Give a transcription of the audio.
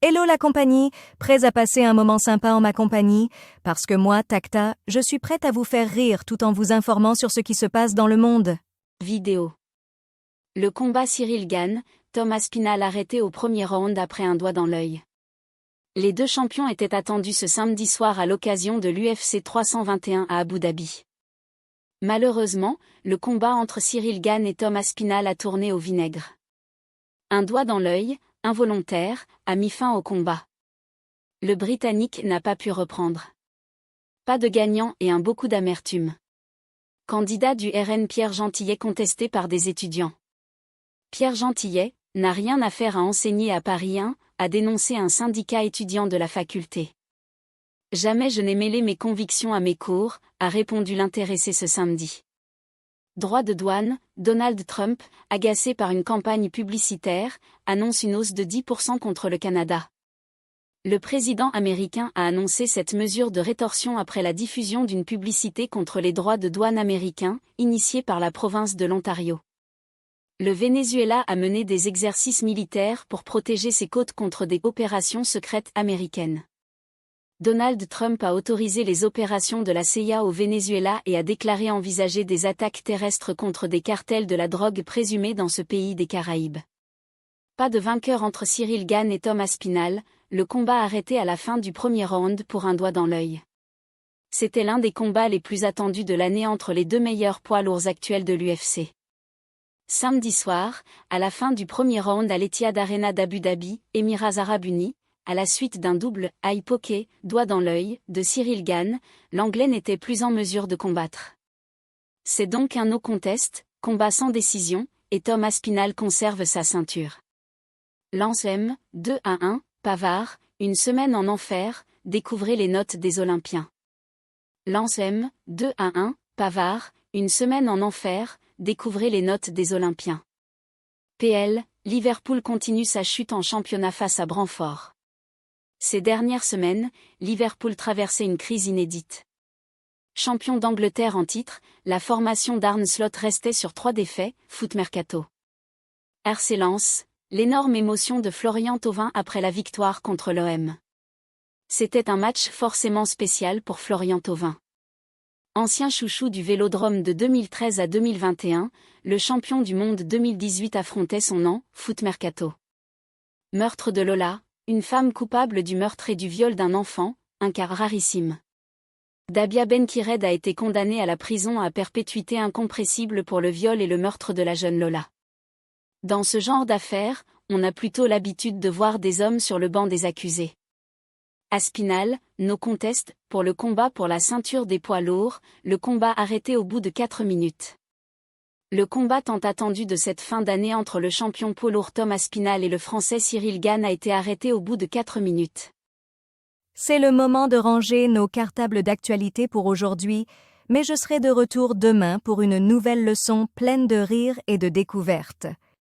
Hello la compagnie, prêts à passer un moment sympa en ma compagnie? Parce que moi, Takta, je suis prête à vous faire rire tout en vous informant sur ce qui se passe dans le monde. Vidéo. Le combat Cyril Gane, Tom Aspinall arrêté au premier round après un doigt dans l'œil. Les deux champions étaient attendus ce samedi soir à l'occasion de l'UFC 321 à Abu Dhabi. Malheureusement, le combat entre Cyril Gane et Tom Aspinall a tourné au vinaigre. Un doigt dans l'œil, involontaire, a mis fin au combat. Le Britannique n'a pas pu reprendre. Pas de gagnant et un beaucoup d'amertume. Candidat du RN Pierre Gentillet contesté par des étudiants. Pierre Gentillet n'a rien à faire à enseigner à Paris 1, a dénoncé un syndicat étudiant de la faculté. Jamais je n'ai mêlé mes convictions à mes cours, a répondu l'intéressé ce samedi. Droit de douane, Donald Trump, agacé par une campagne publicitaire, annonce une hausse de 10% contre le Canada. Le président américain a annoncé cette mesure de rétorsion après la diffusion d'une publicité contre les droits de douane américains, initiée par la province de l'Ontario. Le Venezuela a mené des exercices militaires pour protéger ses côtes contre des opérations secrètes américaines. Donald Trump a autorisé les opérations de la CIA au Venezuela et a déclaré envisager des attaques terrestres contre des cartels de la drogue présumés dans ce pays des Caraïbes. Pas de vainqueur entre Cyril Gane et Tom Aspinall, le combat arrêté à la fin du premier round pour un doigt dans l'œil. C'était l'un des combats les plus attendus de l'année entre les deux meilleurs poids lourds actuels de l'UFC. Samedi soir, à la fin du premier round à l'Etihad Arena d'Abu Dhabi, Émirats Arabes Unis, à la suite d'un double « eye poke » doigt dans l'œil de Cyril Gane, l'Anglais n'était plus en mesure de combattre. C'est donc un no contest, combat sans décision, et Tom Aspinall conserve sa ceinture. Lance M, 2-1, Pavard, une semaine en enfer, découvrez les notes des Olympiens. Lance M, 2-1, Pavard, une semaine en enfer, découvrez les notes des Olympiens. PL, Liverpool continue sa chute en championnat face à Brentford. Ces dernières semaines, Liverpool traversait une crise inédite. Champion d'Angleterre en titre, la formation d'Arne Slot restait sur 3 défaites, foot mercato. RC Lens, l'énorme émotion de Florian Thauvin après la victoire contre l'OM. C'était un match forcément spécial pour Florian Thauvin. Ancien chouchou du Vélodrome de 2013 à 2021, le champion du monde 2018 affrontait son an, foot mercato. Meurtre de Lola, une femme coupable du meurtre et du viol d'un enfant, un cas rarissime. Dabia Benkired a été condamnée à la prison à perpétuité incompressible pour le viol et le meurtre de la jeune Lola. Dans ce genre d'affaires, on a plutôt l'habitude de voir des hommes sur le banc des accusés. Aspinall, no contest, pour le combat pour la ceinture des poids lourds, le combat arrêté au bout de 4 minutes. Le combat tant attendu de cette fin d'année entre le champion poids lourd Tom Aspinall et le Français Cyril Gane a été arrêté au bout de 4 minutes. C'est le moment de ranger nos cartables d'actualité pour aujourd'hui, mais je serai de retour demain pour une nouvelle leçon pleine de rire et de découvertes.